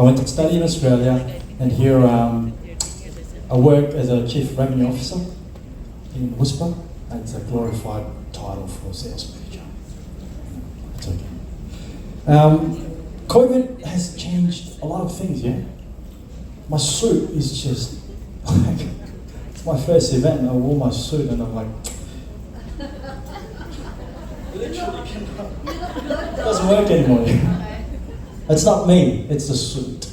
I went to study in Australia, and here I work as a Chief Revenue Officer in Whispir. It's a glorified title for a sales manager. It's okay. COVID has changed a lot of things, yeah? My suit is just like, it's my first event, I wore my suit and I'm like, literally cannot, it doesn't work anymore. It's not me, it's the suit.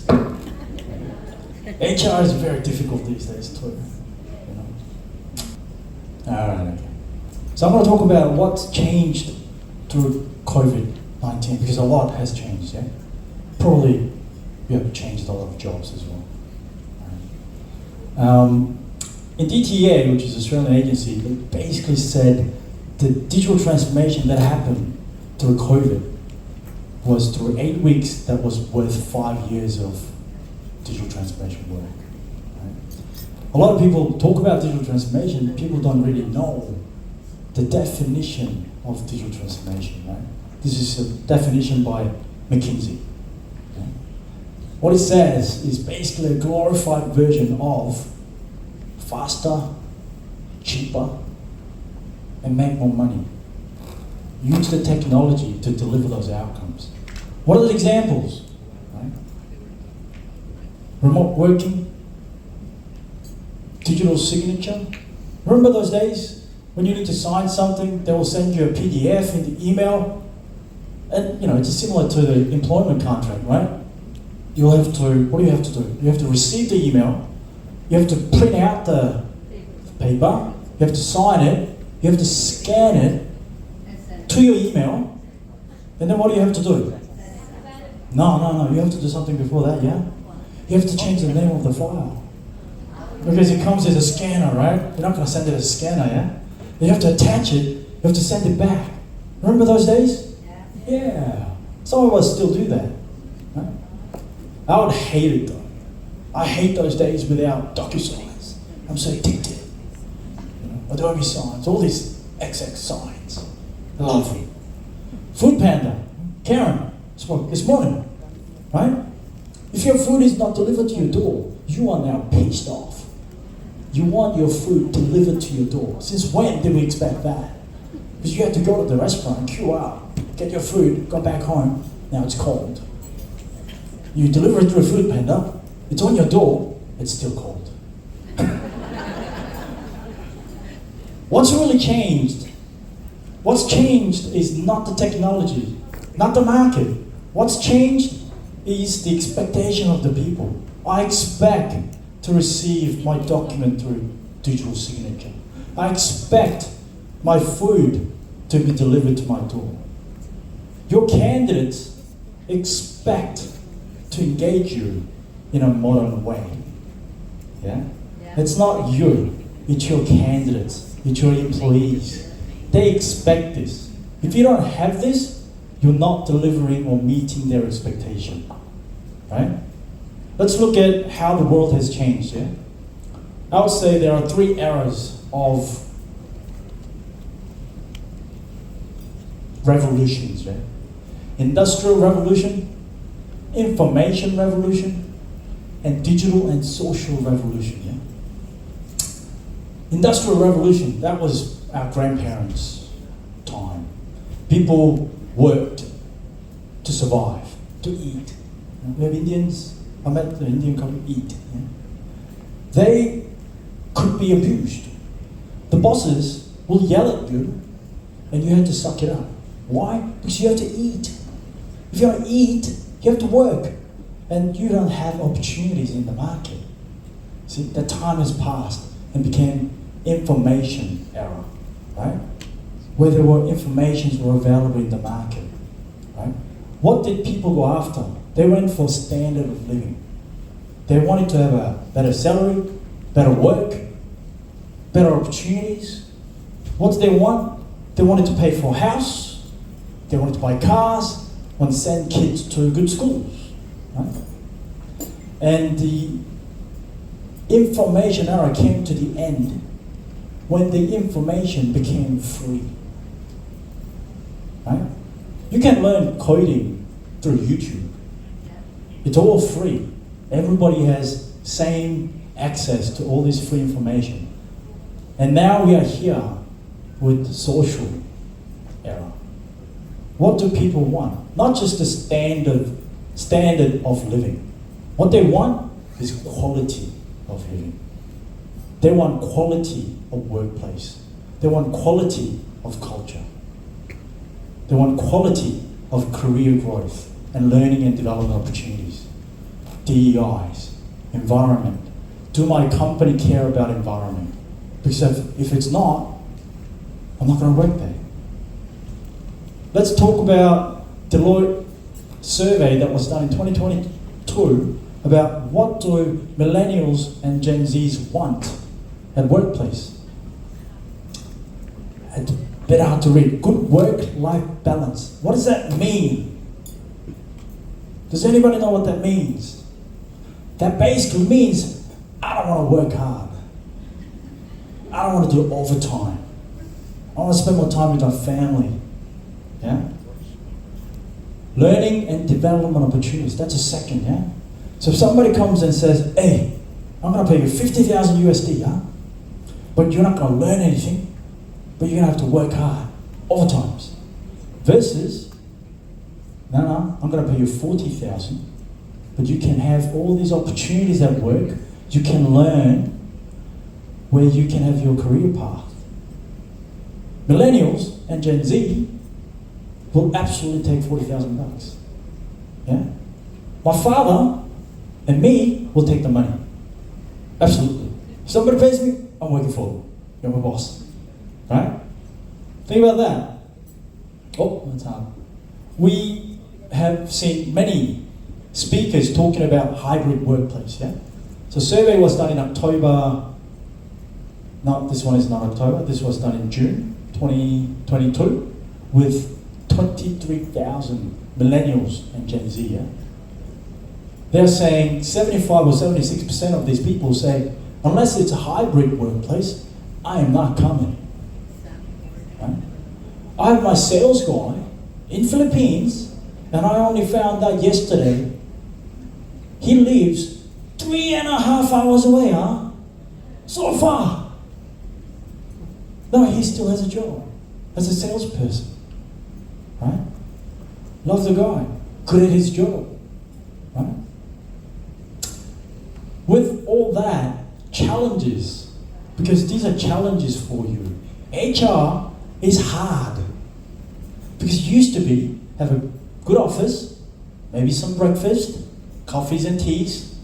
HR is very difficult these days too. You know? Alright, okay. So I'm going to talk about what's changed through COVID-19, because a lot has changed, yeah? Probably you have changed a lot of jobs as well. In DTA, which is an Australian agency, they basically said the digital transformation that happened through COVID was through 8 weeks that was worth 5 years of digital transformation work. Right? A lot of people talk about digital transformation, people don't really know the definition of digital transformation. Right? This is a definition by McKinsey. Okay? What it says is basically a glorified version of faster, cheaper, and make more money. Use the technology to deliver those outcomes. What are the examples? Right? Remote working, digital signature. Remember those days when you need to sign something, they will send you a PDF in the email, and it's similar to the employment contract, right? You'll have to, what do you have to do? You have to receive the email, you have to print out the paper, you have to sign it, you have to scan it to your email, and then what do you have to do? No, you have to do something before that, yeah? You have to change the name of the file. Because it comes as a scanner, right? You're not going to send it as a scanner, yeah? You have to attach it, you have to send it back. Remember those days? Yeah. Some of us still do that. Right? I would hate it though. I hate those days without DocuSigns. I'm so addicted. Adobe signs, all these XX signs. I love it. Food Panda, Karen, spoke this morning, right? If your food is not delivered to your door, you are now pissed off. You want your food delivered to your door. Since when did we expect that? Because you had to go to the restaurant, queue up, get your food, go back home, now it's cold. You deliver it through a Food Panda, it's on your door, it's still cold. What's really changed? What's changed is not the technology, not the market. What's changed is the expectation of the people. I expect to receive my document through digital signature. I expect my food to be delivered to my door. Your candidates expect to engage you in a modern way. Yeah? It's not you, it's your candidates. It's your employees. They expect this. If you don't have this, you're not delivering or meeting their expectation. Right? Let's look at how the world has changed. Yeah? I would say there are 3 eras of revolutions. Right? Industrial revolution, information revolution, and digital and social revolution. Yeah? Industrial revolution, that was our grandparents' time. People worked to survive, to eat. We have Indians, I met the Indian couple, eat. Yeah? They could be abused. The bosses will yell at you and you have to suck it up. Why? Because you have to eat. If you don't eat, you have to work. And you don't have opportunities in the market. See, that time has passed and became information era, right? Where there were informations were available in the market, right? What did people go after? They went for standard of living. They wanted to have a better salary, better work, better opportunities. What did they want? They wanted to pay for a house, they wanted to buy cars, wanted to send kids to good schools, right? And the information era came to the end when the information became free, right? You can learn coding through YouTube. It's all free. Everybody has same access to all this free information. And now we are here with social era. What do people want? Not just the standard of living. What they want is quality of living. They want quality of workplace. They want quality of culture. They want quality of career growth and learning and development opportunities. DEIs, environment. Do my company care about environment? Because if it's not, I'm not going to work there. Let's talk about Deloitte survey that was done in 2022 about what do millennials and Gen Zs want at workplace. It's a bit hard to read. Good work-life balance. What does that mean? Does anybody know what that means? That basically means I don't want to work hard. I don't want to do overtime. I want to spend more time with my family. Yeah? Learning and development opportunities, that's a second, yeah? So if somebody comes and says, hey, I'm going to pay you 50,000 USD, huh? But you're not going to learn anything, but you're going to have to work hard, overtimes. Versus, no, I'm going to pay you 40,000, but you can have all these opportunities at work, you can learn where you can have your career path. Millennials and Gen Z will absolutely take 40,000 bucks. Yeah? My father and me will take the money. Absolutely. If somebody pays me, I'm working for them. You're my boss. Right? Think about that. Oh, that's hard. We have seen many speakers talking about hybrid workplace, yeah? So survey was done in October. No, this one is not October. This was done in June 2022 with 23,000 millennials and Gen Z. Yeah? They're saying 75 or 76% of these people say, unless it's a hybrid workplace, I am not coming. Right? I have my sales guy in Philippines, and I only found out yesterday he lives 3.5 hours away, huh? So far. No, he still has a job as a salesperson. Right? Love the guy. Good at his job. Right? With all that, challenges, because these are challenges for you. HR is hard. Because it used to be, have a good office, maybe some breakfast, coffees and teas,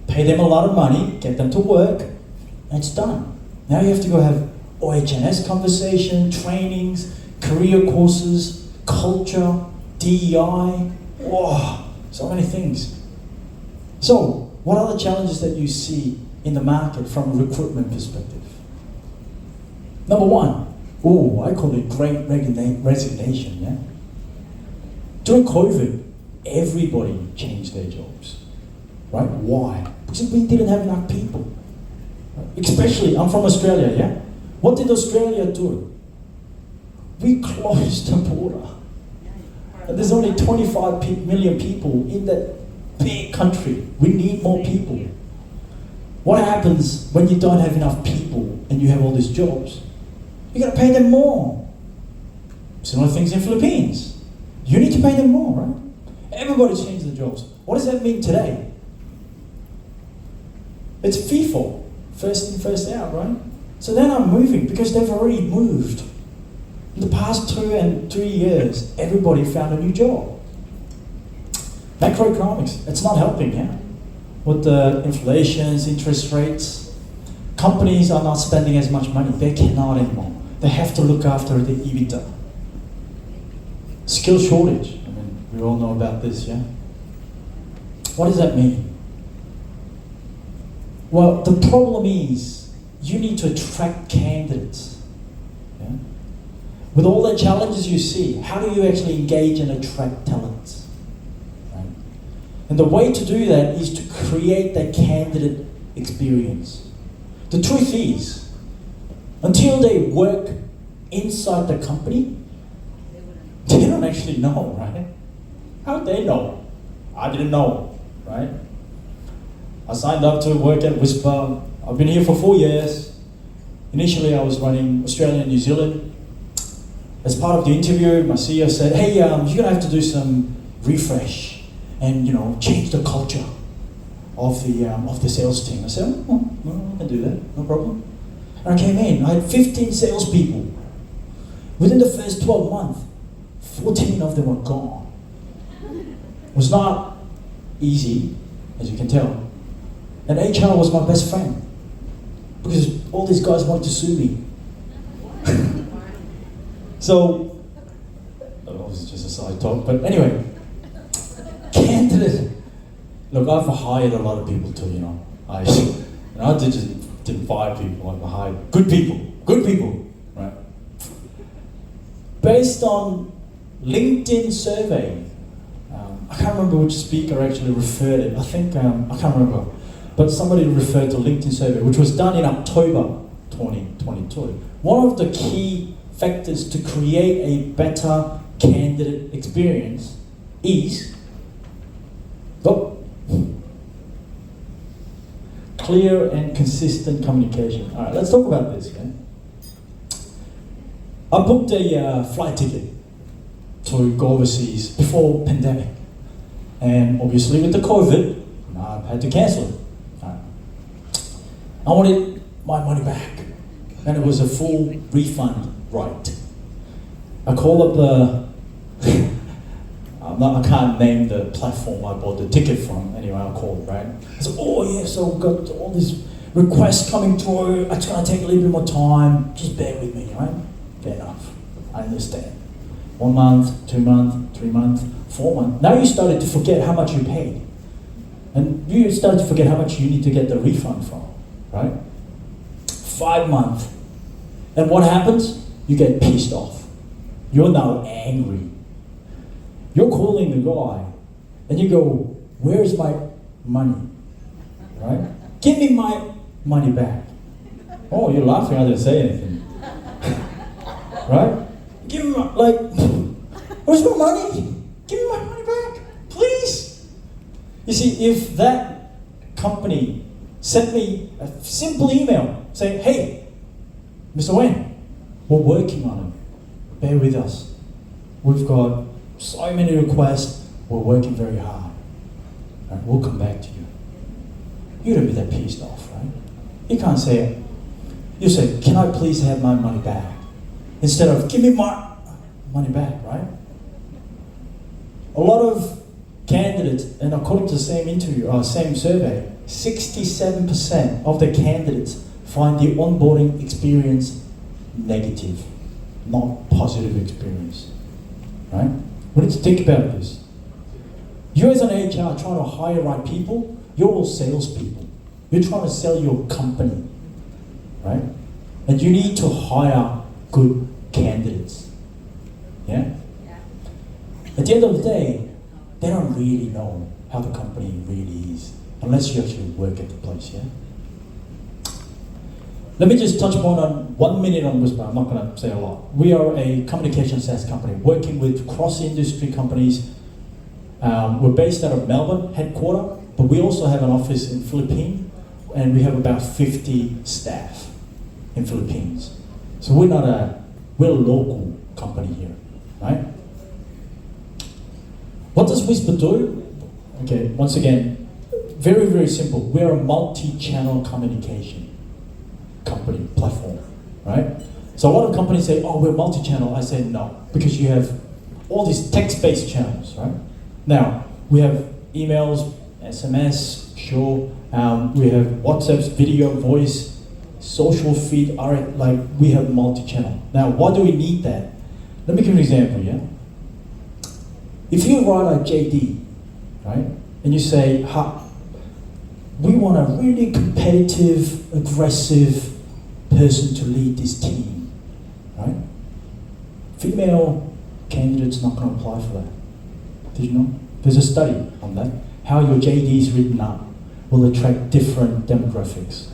pay them a lot of money, get them to work, and it's done. Now you have to go have OH&S conversation, trainings, career courses, culture, DEI, so many things. So, what are the challenges that you see in the market from a recruitment perspective? Number one, I call it great resignation, yeah? During COVID, everybody changed their jobs, right? Why? Because we didn't have enough people. Especially, I'm from Australia, yeah? What did Australia do? We closed the border. And there's only 25 million people in that big country. We need more people. What happens when you don't have enough people and you have all these jobs? You gotta pay them more. Similar things in Philippines. You need to pay them more, right? Everybody changed their jobs. What does that mean today? It's FIFO, first in, first out, right? So they're not moving because they've already moved. In the past 2 and 3 years, everybody found a new job. Macroeconomics, it's not helping, yeah? With the inflations, interest rates, companies are not spending as much money. They cannot anymore. They have to look after the EBITDA. Skill shortage, I mean, we all know about this, yeah? What does that mean? Well, the problem is you need to attract candidates. Yeah? With all the challenges you see, how do you actually engage and attract talents? Right? And the way to do that is to create that candidate experience. The truth is, until they work inside the company, they don't actually know, right? How would they know? I didn't know. right? I signed up to work at Whispir. I've been here for 4 years. Initially, I was running Australia and New Zealand. As part of the interview, my CEO said, hey, you're gonna have to do some refresh and change the culture of the sales team. I said, oh, I can do that, no problem. And I came in, I had 15 salespeople. Within the first 12 months, 14 of them were gone. It was not easy, as you can tell. And HR was my best friend, because all these guys wanted to sue me. So, that was just a side talk, but anyway, candidate. Look, I've hired a lot of people too, I didn't fire people, I hired good people, right? Based on LinkedIn survey, I can't remember which speaker actually referred it. I think, I can't remember, but somebody referred to LinkedIn survey, which was done in October 2022. One of the key factors to create a better candidate experience is clear and consistent communication. All right, let's talk about this. Yeah? I booked a flight ticket to go overseas before pandemic, and obviously with the COVID, I had to cancel it. All right. I wanted my money back, and it was a full refund right. I called up I can't name the platform I bought the ticket from. Anyway, I called, right? I said, oh yeah, so we've got all these requests coming through. It's going to take a little bit more time. Just bear with me, right? Fair enough. I understand. 1 month, 2 months, 3 months, 4 months. Now you started to forget how much you paid. And you started to forget how much you need to get the refund from, right? 5 months. And what happens? You get pissed off. You're now angry. You're calling the guy, and you go, where's my money, right? Give me my money back. Oh, you're laughing, I didn't say anything. Right? Give me my, where's my money? Give me my money back, please. You see, if that company sent me a simple email saying, hey, Mr. Wayne, we're working on it. Bear with us. We've got so many requests, we're working very hard. Right? We'll come back to you. You don't be that pissed off, right? You can't say, you say, can I please have my money back? Instead of, give me my money back, right? A lot of candidates, and according to the same interview, same survey, 67% of the candidates find the onboarding experience negative, not positive experience, right? We need to think about this. You as an HR trying to hire right people, you're all salespeople. You're trying to sell your company, right? And you need to hire good candidates, yeah? At the end of the day, they don't really know how the company really is, unless you actually work at the place, yeah? Let me just touch upon 1 minute on Whispir. I'm not going to say a lot. We are a communication SaaS company working with cross-industry companies. We're based out of Melbourne, headquarter, but we also have an office in Philippines, and we have about 50 staff in Philippines. So we're a local company here, right? What does Whispir do? Okay, once again, very, very simple. We're a multi-channel communication company platform, right? So a lot of companies say, oh, we're multi-channel. I say no, because you have all these text-based channels, right? Now, we have emails, SMS, sure. We have WhatsApp's video, voice, social feed, we have multi-channel. Now, why do we need that? Let me give you an example, yeah? If you write a JD, right, and you say, we want a really competitive, aggressive person to lead this team, right? Female candidate's not going to apply for that. Did you know? There's a study on that. How your JD is written up will attract different demographics.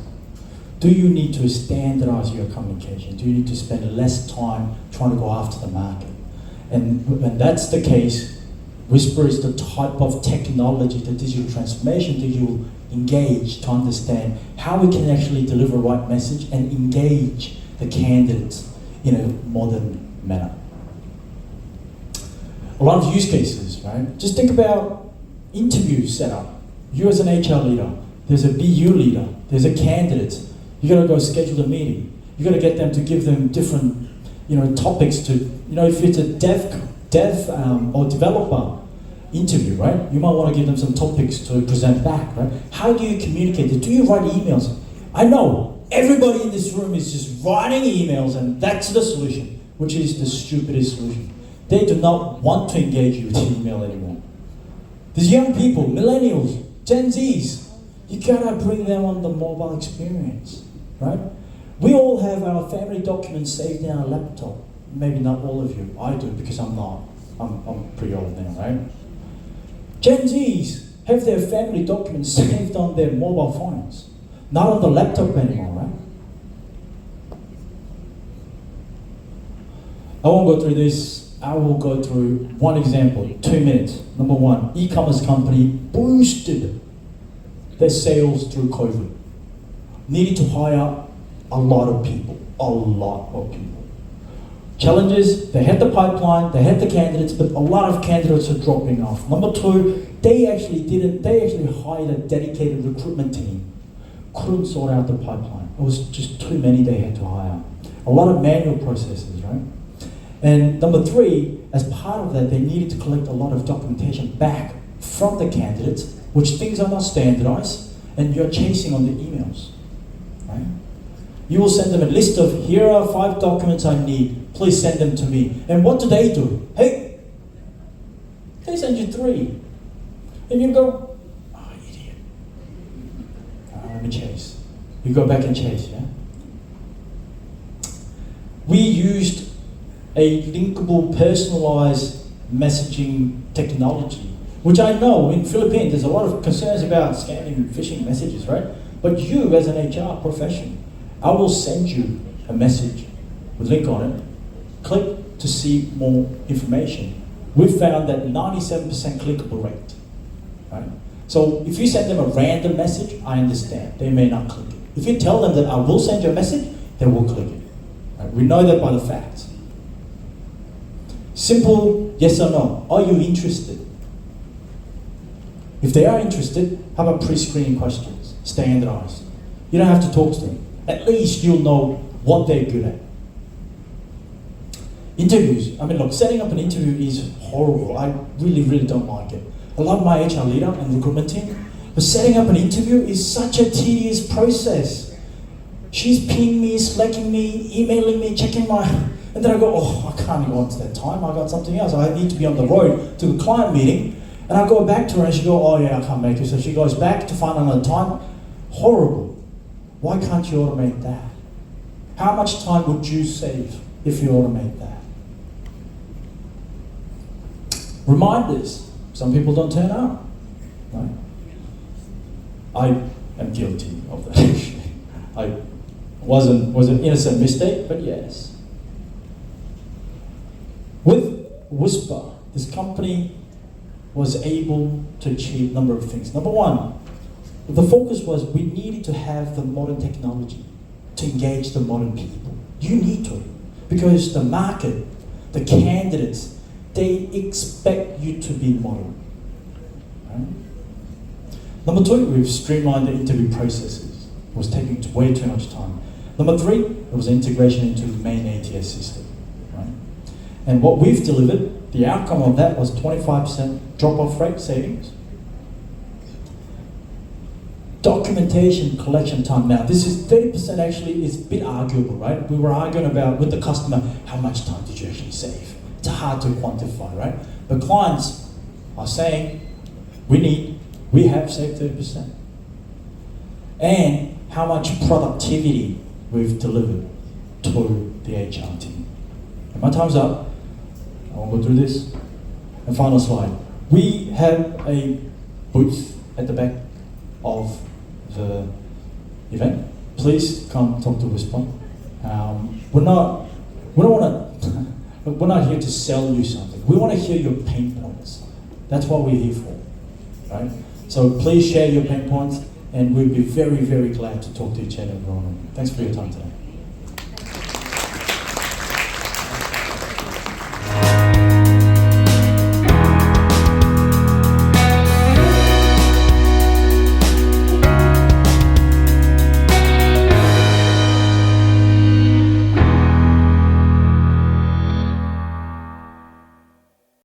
Do you need to standardize your communication? Do you need to spend less time trying to go after the market? And when that's the case, Whispir is the type of technology, the digital transformation that you engage to understand how we can actually deliver the right message and engage the candidates in a modern manner. A lot of use cases, right? Just think about interview setup. You as an HR leader, there's a BU leader, there's a candidate. You gotta go schedule a meeting. You gotta get them to give them different, topics to, if it's a dev or developer interview, right? You might want to give them some topics to present back, right? How do you communicate it? Do you write emails? I know everybody in this room is just writing emails, and that's the solution, which is the stupidest solution. They do not want to engage you with email anymore. These young people, millennials, Gen Zs, you gotta bring them on the mobile experience, right? We all have our family documents saved in our laptop. Maybe not all of you. I do, because I'm not. I'm pretty old now, right? Gen Zs have their family documents saved on their mobile phones, not on the laptop anymore, right? I won't go through this. I will go through one example, 2 minutes. Number one, e-commerce company boosted their sales through COVID. Needed to hire a lot of people, Challenges, they had the pipeline, they had the candidates, but a lot of candidates are dropping off. Number two, they actually hired a dedicated recruitment team. Couldn't sort out the pipeline. It was just too many they had to hire. A lot of manual processes, right? And number three, as part of that, they needed to collect a lot of documentation back from the candidates, which things are not standardized, and you're chasing on the emails, right? You will send them a list of, here are 5 documents I need, please send them to me. And what do? Hey, they send you 3. And you go, oh, idiot. Let me chase. You go back and chase, yeah? We used a linkable, personalized messaging technology, which I know in Philippines there's a lot of concerns about scamming phishing messages, right? But you as an HR professional, I will send you a message with a link on it. Click to see more information. We've found that 97% clickable rate, right? So if you send them a random message, I understand. They may not click it. If you tell them that I will send you a message, they will click it. Right? We know that by the facts. Simple yes or no. Are you interested? If they are interested, how about pre-screening questions? Standardized. You don't have to talk to them. At least you'll know what they're good at. Interviews. I mean, look, setting up an interview is horrible. I really, really don't like it. I love my HR leader and recruitment team, but setting up an interview is such a tedious process. She's pinging me, slacking me, emailing me, checking my... And then I go, oh, I can't go on to that time. I got something else. I need to be on the road to a client meeting. And I go back to her and she goes, oh yeah, I can't make it. So she goes back to find another time. Horrible. Why can't you automate that? How much time would you save if you automate that? Reminders. Some people don't turn up. Right? I am guilty of that actually. Was an innocent mistake, but yes. With Whispir, this company was able to achieve a number of things. Number one, the focus was we needed to have the modern technology to engage the modern people. You need to, because the market, the candidates, they expect you to be modern. Right? Number two, we've streamlined the interview processes. It was taking way too much time. Number three, it was integration into the main ATS system. Right? And what we've delivered, the outcome of that was 25% drop-off rate savings. Documentation collection time. Now, this is 30% actually is a bit arguable, right? We were arguing about with the customer, how much time did you actually save? It's hard to quantify, right? But clients are saying, we have saved 30%. And how much productivity we've delivered to the HR team. And my time's up. I won't go through this. And final slide. We have a booth at the back of the event. Please come talk to Whispir. We're not here to sell you something. We want to hear your pain points. That's what we're here for, right? So please share your pain points, and we'd be very, very glad to talk to each other. Thanks for your time today.